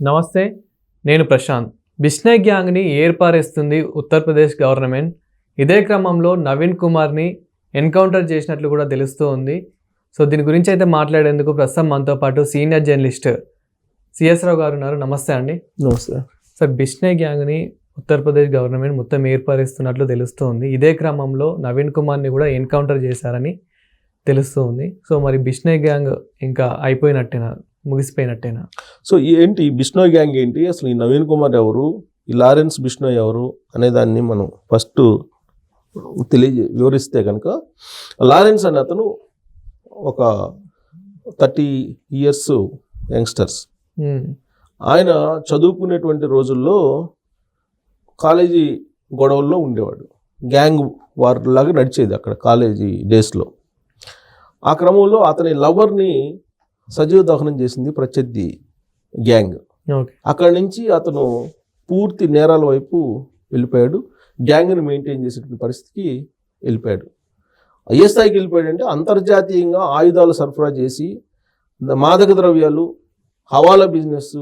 నమస్తే, నేను ప్రశాంత్. బిష్నోయ్ గ్యాంగ్ని ఏర్పారేస్తుంది ఉత్తరప్రదేశ్ గవర్నమెంట్. ఇదే క్రమంలో నవీన్ కుమార్ని ఎన్కౌంటర్ చేసినట్లు కూడా తెలుస్తూ ఉంది. సో దీని గురించి అయితే మాట్లాడేందుకు ప్రస్తుతం మనతో పాటు సీనియర్ జర్నలిస్ట్ సిఎస్ రావు గారు ఉన్నారు. నమస్తే అండి. నమస్తే సార్, బిష్నోయ్ గ్యాంగ్ని ఉత్తరప్రదేశ్ గవర్నమెంట్ మొత్తం ఏర్పరుస్తున్నట్లు తెలుస్తూ ఉంది. ఇదే క్రమంలో నవీన్ కుమార్ని కూడా ఎన్కౌంటర్ చేశారని తెలుస్తూ ఉంది. సో మరి బిష్నోయ్ గ్యాంగ్ ఇంకా అయిపోయినట్టేనా, ముగిసిపోయినట్టేనా? సో ఏంటి బిష్నోయ్ గ్యాంగ్ ఏంటి, అసలు ఈ నవీన్ కుమార్ ఎవరు, ఈ లారెన్స్ బిష్నోయ్ ఎవరు అనేదాన్ని మనం ఫస్ట్ వివరిస్తే కనుక, లారెన్స్ అనే అతను ఒక 30 years యంగ్స్టర్స్. ఆయన చదువుకునేటువంటి రోజుల్లో కాలేజీ గొడవల్లో ఉండేవాడు. గ్యాంగ్ వార్ లాగా నడిచేది అక్కడ కాలేజీ డేస్లో. ఆ క్రమంలో అతని లవర్ని సజీవ దహనం చేసింది ప్రత్యర్థి గ్యాంగ్. అక్కడి నుంచి అతను పూర్తి నేరాల వైపు వెళ్ళిపోయాడు. గ్యాంగ్ని మెయింటైన్ చేసేటువంటి పరిస్థితికి వెళ్ళిపోయాడు. ఏ స్థాయికి వెళ్ళిపోయాడంటే, అంతర్జాతీయంగా ఆయుధాలు సరఫరా చేసి మాదక ద్రవ్యాలు, హవాలా బిజినెస్,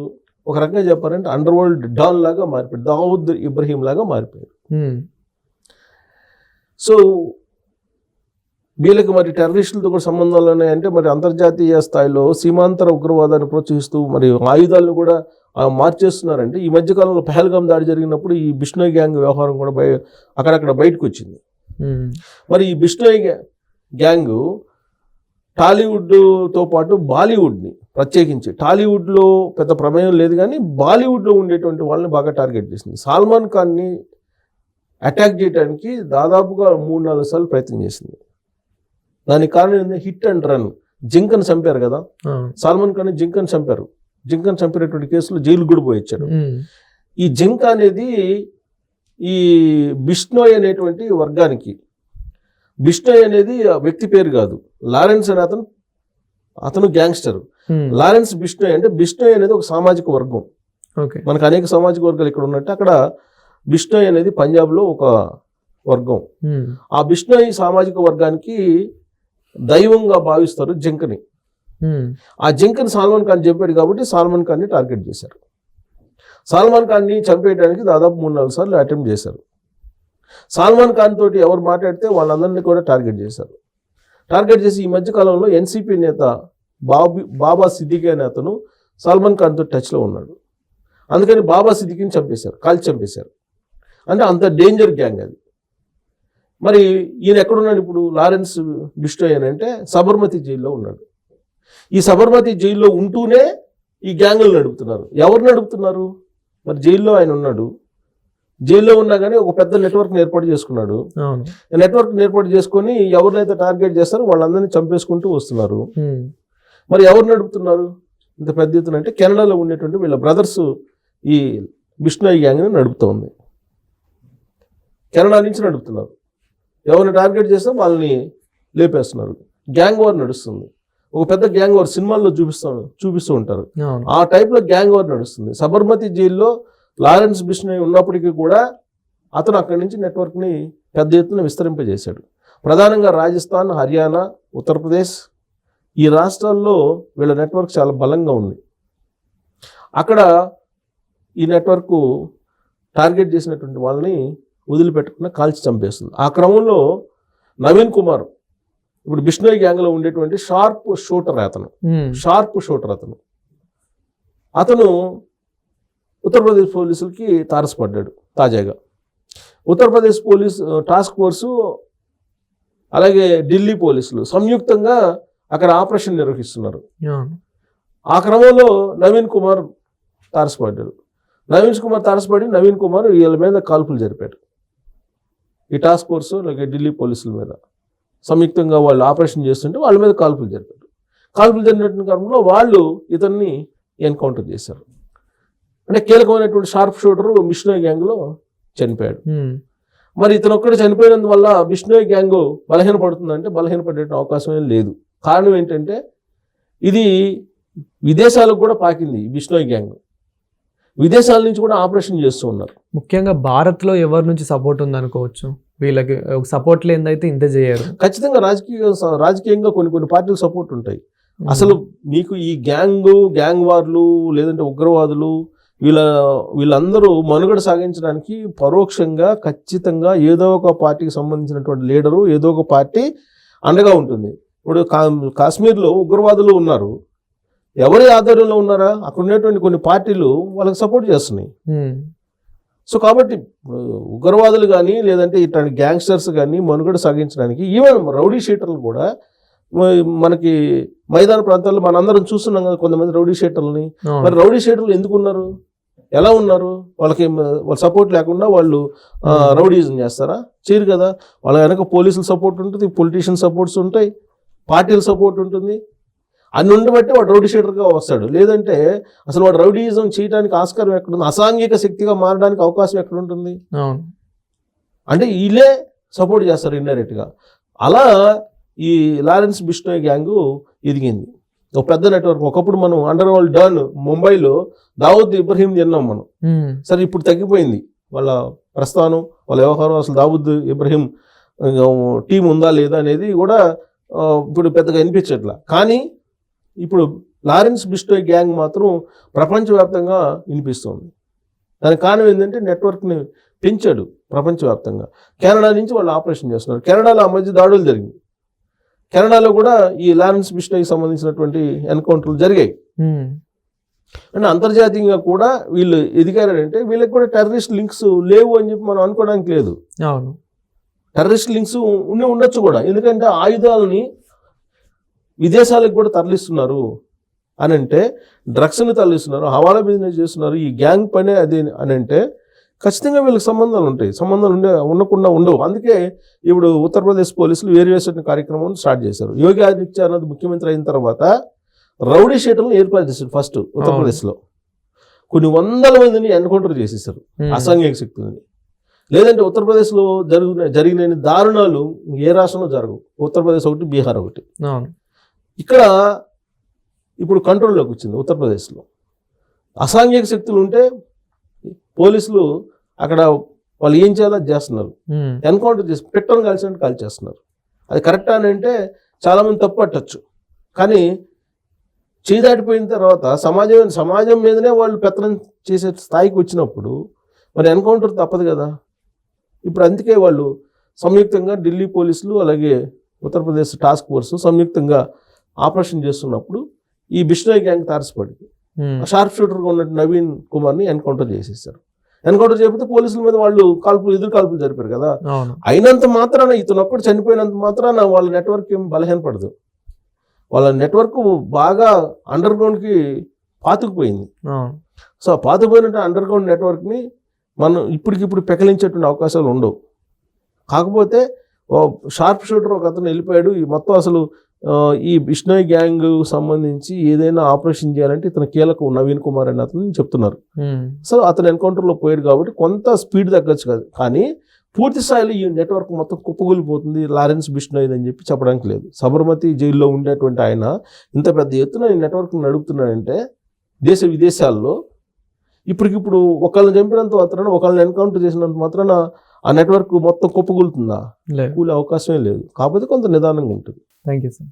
ఒక రకంగా చెప్పారంటే అండర్ వరల్డ్ డాన్ లాగా మారిపోయాడు. దావుద్ ఇబ్రహీం లాగా మారిపోయాడు. సో వీళ్ళకి మరి టెర్రరిస్టులతో కూడా సంబంధాలు ఉన్నాయంటే, మరి అంతర్జాతీయ స్థాయిలో సీమాంతర ఉగ్రవాదాన్ని ప్రోత్సహిస్తూ మరి ఆయుధాలను కూడా మార్చేస్తున్నారంటే, ఈ మధ్యకాలంలో పహల్గామ్ దాడి జరిగినప్పుడు ఈ బిష్నోయ్ గ్యాంగ్ వ్యవహారం కూడా అక్కడక్కడ బయటకు వచ్చింది. మరి ఈ బిష్నోయ్ గ్యాంగ్ టాలీవుడ్తో పాటు బాలీవుడ్ని, ప్రత్యేకించి టాలీవుడ్లో పెద్ద ప్రమేయం లేదు కానీ బాలీవుడ్లో ఉండేటువంటి వాళ్ళని బాగా టార్గెట్ చేసింది. సల్మాన్ ఖాన్ని అటాక్ చేయడానికి దాదాపుగా 3-4 సార్లు ప్రయత్నం చేసింది. దానికి కారణం ఏంటంటే హిట్ అండ్ రన్. జింకన్ చంపారు కదా, సల్మాన్ ఖాన్ జింకన్ చంపారు. జింకన్ చంపినటువంటి కేసులో జైలు కూడా పోయిచ్చాడు. ఈ జింక అనేది ఈ బిష్నోయ్ అనేటువంటి వర్గానికి, బిష్నోయ్ అనేది వ్యక్తి పేరు కాదు, లారెన్స్ అనే అతను గ్యాంగ్స్టర్. లారెన్స్ బిష్నోయ్ అంటే, బిష్నోయ్ అనేది ఒక సామాజిక వర్గం. మనకు అనేక సామాజిక వర్గాలు ఇక్కడ ఉన్నట్టు అక్కడ బిష్నోయ్ అనేది పంజాబ్లో ఒక వర్గం. ఆ బిష్నోయ్ సామాజిక వర్గానికి దైవంగా భావిస్తారు జింకని. ఆ జింకని సల్మాన్ ఖాన్ చంపాడు కాబట్టి సల్మాన్ ఖాన్ని టార్గెట్ చేశారు. సల్మాన్ ఖాన్ని చంపేయడానికి దాదాపు 3-4 సార్లు అటెంప్ట్ చేశారు. సల్మాన్ ఖాన్ తోటి ఎవరు మాట్లాడితే వాళ్ళందరినీ కూడా టార్గెట్ చేశారు. టార్గెట్ చేసి ఈ మధ్యకాలంలో ఎన్సీపీ నేత బాబా సిద్దికీ అనే అతను సల్మాన్ ఖాన్తో టచ్లో ఉన్నాడు. అందుకని బాబా సిద్దికీని చంపేశారు, కాల్చి చంపేశారు. అంటే అంత డేంజర్ గ్యాంగ్ అది. మరి ఈయన ఎక్కడున్నాడు ఇప్పుడు, లారెన్స్ బిష్నోయ్ అని అంటే సబర్మతి జైల్లో ఉన్నాడు. ఈ సబర్మతి జైల్లో ఉంటూనే ఈ గ్యాంగులు నడుపుతున్నారు. ఎవరు నడుపుతున్నారు? మరి జైల్లో ఆయన ఉన్నాడు. జైల్లో ఉన్నా కానీ ఒక పెద్ద నెట్వర్క్ని ఏర్పాటు చేసుకున్నాడు. నెట్వర్క్ని ఏర్పాటు చేసుకొని ఎవరినైతే టార్గెట్ చేస్తారో వాళ్ళందరినీ చంపేసుకుంటూ వస్తున్నారు. మరి ఎవరు నడుపుతున్నారు ఇంత పెద్ద ఎత్తున అంటే, కెనడాలో ఉండేటువంటి వీళ్ళ బ్రదర్స్ ఈ బిష్నోయ్ గ్యాంగ్ని నడుపుతోంది. కెనడా నుంచి నడుపుతున్నారు. ఎవరిని టార్గెట్ చేస్తే వాళ్ళని లేపేస్తున్నారు. గ్యాంగ్ వార్ నడుస్తుంది. ఒక పెద్ద గ్యాంగ్ వార్ సినిమాల్లో చూపిస్తూ ఉంటారు. ఆ టైప్లో గ్యాంగ్ వార్ నడుస్తుంది. సబర్మతి జైల్లో లారెన్స్ బిష్నోయ్ ఉన్నప్పటికీ కూడా అతను అక్కడి నుంచి నెట్వర్క్ని పెద్ద ఎత్తున విస్తరింపజేశాడు. ప్రధానంగా రాజస్థాన్, హర్యానా, ఉత్తరప్రదేశ్ ఈ రాష్ట్రాల్లో వీళ్ళ నెట్వర్క్ చాలా బలంగా ఉంది. అక్కడ ఈ నెట్వర్క్ టార్గెట్ చేసినటువంటి వాళ్ళని వదిలిపెట్టకుండా కాల్చి చంపేస్తుంది. ఆ క్రమంలో నవీన్ కుమార్ ఇప్పుడు బిష్నోయ్ గ్యాంగ్లో ఉండేటువంటి షార్ప్ షూటర్ అతను ఉత్తరప్రదేశ్ పోలీసులకి తారసపడ్డాడు. తాజాగా ఉత్తరప్రదేశ్ పోలీస్ టాస్క్ ఫోర్సు అలాగే ఢిల్లీ పోలీసులు సంయుక్తంగా అక్కడ ఆపరేషన్ నిర్వహిస్తున్నారు. ఆ క్రమంలో నవీన్ కుమార్ తారసపడ్డాడు. నవీన్ కుమార్ వీళ్ళ మీద కాల్పులు జరిపాడు. ఈ టాస్క్ ఫోర్సు అలాగే ఢిల్లీ పోలీసుల మీద సంయుక్తంగా వాళ్ళు ఆపరేషన్ చేస్తుంటే వాళ్ళ మీద కాల్పులు జరిపారు. కాల్పులు జరిగినటువంటి క్రమంలో వాళ్ళు ఇతన్ని ఎన్కౌంటర్ చేశారు. అంటే కీలకమైనటువంటి షార్ప్ షూటర్ బిష్నోయ్ గ్యాంగ్లో చనిపోయాడు. మరి ఇతను ఒక్కడే చనిపోయినందువల్ల బిష్నోయ్ గ్యాంగ్ బలహీనపడుతుందంటే బలహీనపడే అవకాశం ఏం లేదు. కారణం ఏంటంటే, ఇది విదేశాలకు కూడా పాకింది. బిష్నోయ్ గ్యాంగ్ విదేశాల నుంచి కూడా ఆపరేషన్ చేస్తూ ఉన్నారు. ముఖ్యంగా భారత్లో ఎవరి నుంచి సపోర్ట్ ఉందనుకోవచ్చు? వీళ్ళకి సపోర్ట్ లేదైతే ఇంత చేయరు. ఖచ్చితంగా రాజకీయంగా కొన్ని పార్టీలు సపోర్ట్ ఉంటాయి. అసలు మీకు ఈ గ్యాంగ్ వార్లు లేదంటే ఉగ్రవాదులు వీళ్ళందరూ మనుగడ సాగించడానికి పరోక్షంగా ఖచ్చితంగా ఏదో ఒక పార్టీకి సంబంధించినటువంటి లీడరు ఏదో ఒక పార్టీ అండగా ఉంటుంది. ఇప్పుడు కాశ్మీర్లో ఉగ్రవాదులు ఉన్నారు, ఎవరి ఆధ్వర్యంలో ఉన్నారా? అక్కడ ఉన్నటువంటి కొన్ని పార్టీలు వాళ్ళకి సపోర్ట్ చేస్తున్నాయి. సో కాబట్టి ఉగ్రవాదులు కానీ లేదంటే ఇట్లాంటి గ్యాంగ్స్టర్స్ కానీ మనుగడ సాగించడానికి ఈవెన్ రౌడీ షీటర్లు కూడా మనకి మైదాన ప్రాంతాల్లో మనందరం చూస్తున్నాం కదా కొంతమంది రౌడీ షీటర్లని. మరి రౌడీ షీటర్లు ఎందుకు ఉన్నారు, ఎలా ఉన్నారు? వాళ్ళ సపోర్ట్ లేకుండా వాళ్ళు రౌడీజం చేస్తారా? చేయరు కదా. వాళ్ళ వెనక పోలీసుల సపోర్ట్ ఉంటుంది, పొలిటీషియన్ సపోర్ట్స్ ఉంటాయి, పార్టీల సపోర్ట్ ఉంటుంది. అన్ని ఉండబట్టి వాడు రౌడీ షీటర్గా వస్తాడు. లేదంటే అసలు వాడు రౌడీజం చేయడానికి ఆస్కారం ఎక్కడుంది? అసాంఘిక శక్తిగా మారడానికి అవకాశం ఎక్కడుంటుంది? అంటే వీళ్ళే సపోర్ట్ చేస్తారు ఇండైరెక్ట్గా. అలా ఈ లారెన్స్ బిష్నోయ్ గ్యాంగు ఎదిగింది, ఒక పెద్ద నెట్వర్క్. ఒకప్పుడు మనం అండర్ వరల్డ్ డాన్ ముంబైలో దావూద్ ఇబ్రహీం తిన్నాం మనం. సరే ఇప్పుడు తగ్గిపోయింది వాళ్ళ ప్రస్థానం, వాళ్ళ వ్యవహారం. అసలు దావూద్ ఇబ్రహీం టీం ఉందా లేదా అనేది కూడా ఇప్పుడు పెద్దగా వినిపించట్లా. కానీ ఇప్పుడు లారెన్స్ బిష్నోయ్ గ్యాంగ్ మాత్రం ప్రపంచవ్యాప్తంగా వినిపిస్తుంది. దానికి కారణం ఏంటంటే నెట్వర్క్ని పెంచాడు ప్రపంచవ్యాప్తంగా. కెనడా నుంచి వాళ్ళు ఆపరేషన్ చేస్తున్నారు. కెనడాలో ఆ మధ్య దాడులు జరిగింది. కెనడాలో కూడా ఈ లారెన్స్ బిష్నోయ్కి సంబంధించినటువంటి ఎన్కౌంటర్లు జరిగాయి. అంటే అంతర్జాతీయంగా కూడా వీళ్ళు ఎదిగారంటే వీళ్ళకి కూడా టెర్రరిస్ట్ లింక్స్ లేవు అని చెప్పి మనం అనుకోవడానికి లేదు. టెర్రరిస్ట్ లింక్స్ ఉండొచ్చు కూడా, ఎందుకంటే ఆయుధాలని విదేశాలకు కూడా తరలిస్తున్నారు అని అంటే, డ్రగ్స్ని తరలిస్తున్నారు, హవాలా బిజినెస్ చేస్తున్నారు, ఈ గ్యాంగ్ పనే అదే అని అంటే ఖచ్చితంగా వీళ్ళకి సంబంధాలు ఉంటాయి. సంబంధాలు ఉండకుండా ఉండవు. అందుకే ఇప్పుడు ఉత్తరప్రదేశ్ పోలీసులు వేరియేషన్ కార్యక్రమం స్టార్ట్ చేశారు. యోగి ఆదిత్యనాథ్ ముఖ్యమంత్రి అయిన తర్వాత రౌడీ షీటర్లను ఏర్పాటు చేశారు. ఫస్ట్ ఉత్తరప్రదేశ్లో కొన్ని వందల మందిని ఎన్కౌంటర్ చేసేసారు అసాంఘిక శక్తులని. లేదంటే ఉత్తరప్రదేశ్లో జరిగిన దారుణాలు ఏ రాష్ట్రంలో జరగవు. ఉత్తరప్రదేశ్ ఒకటి, బీహార్ ఒకటి. ఇక్కడ ఇప్పుడు కంట్రోల్లోకి వచ్చింది ఉత్తరప్రదేశ్లో. అసాంఘిక శక్తులు ఉంటే పోలీసులు అక్కడ వాళ్ళు ఏం చేయాలో చేస్తున్నారు, ఎన్కౌంటర్ చేసి పెట్టడం కలిసినట్టు కాల్ చేస్తున్నారు. అది కరెక్ట్ అని అంటే చాలామంది తప్పు పట్టచ్చు. కానీ చేదాటిపోయిన తర్వాత సమాజం మీదనే వాళ్ళు పెత్తనం చేసే స్థాయికి వచ్చినప్పుడు మరి ఎన్కౌంటర్ తప్పదు కదా. ఇప్పుడు అందుకే వాళ్ళు సంయుక్తంగా ఢిల్లీ పోలీసులు అలాగే ఉత్తరప్రదేశ్ టాస్క్ ఫోర్స్ సంయుక్తంగా ఆపరేషన్ చేస్తున్నప్పుడు ఈ బిష్నోయ్ గ్యాంగ్ తారసపడింది. షార్ప్ షూటర్గా ఉన్న నవీన్ కుమార్ని ఎన్కౌంటర్ చేసేసారు. ఎన్కౌంటర్ చేయకపోతే పోలీసుల మీద వాళ్ళు ఎదురు కాల్పులు జరిపారు కదా. అయినంత మాత్రాన ఇతను ఒక్కడు చనిపోయినంత మాత్రాన వాళ్ళ నెట్వర్క్ ఏం బలహీనపడదు. వాళ్ళ నెట్వర్క్ బాగా అండర్ గ్రౌండ్కి పాతుకుపోయింది. సో పాతుకుపోయినట్టు అండర్ గ్రౌండ్ నెట్వర్క్ని మనం ఇప్పటికిప్పుడు పెకలించేటువంటి అవకాశాలు ఉండవు. కాకపోతే షార్ప్ షూటర్ ఒక అతను వెళ్ళిపోయాడు. ఈ మొత్తం అసలు ఈ బిష్నోయ్ గ్యాంగ్ సంబంధించి ఏదైనా ఆపరేషన్ చేయాలంటే ఇతను కీలకం నవీన్ కుమార్ అని అతను చెప్తున్నారు. సో అతను ఎన్కౌంటర్లో పోయాడు కాబట్టి కొంత స్పీడ్ తగ్గచ్చు కాదు, కానీ పూర్తి స్థాయిలో ఈ నెట్వర్క్ మొత్తం కుప్పగూలిపోతుంది లారెన్స్ బిష్నోయ్ అని చెప్పి చెప్పడానికి లేదు. సబర్మతి జైల్లో ఉండేటువంటి ఆయన ఇంత పెద్ద ఎత్తున ఈ నెట్వర్క్ నడుపుతున్నాడంటే దేశ విదేశాల్లో ఇప్పటికిప్పుడు ఒకళ్ళని చంపినంత మాత్రాన, ఒకళ్ళని ఎన్కౌంటర్ చేసినంత మాత్రాన ఆ నెట్వర్క్ మొత్తం కుప్పగూలుతుందా? కూలే అవకాశమే లేదు. కాకపోతే కొంత నిదానంగా ఉంటుంది. Thank you sir.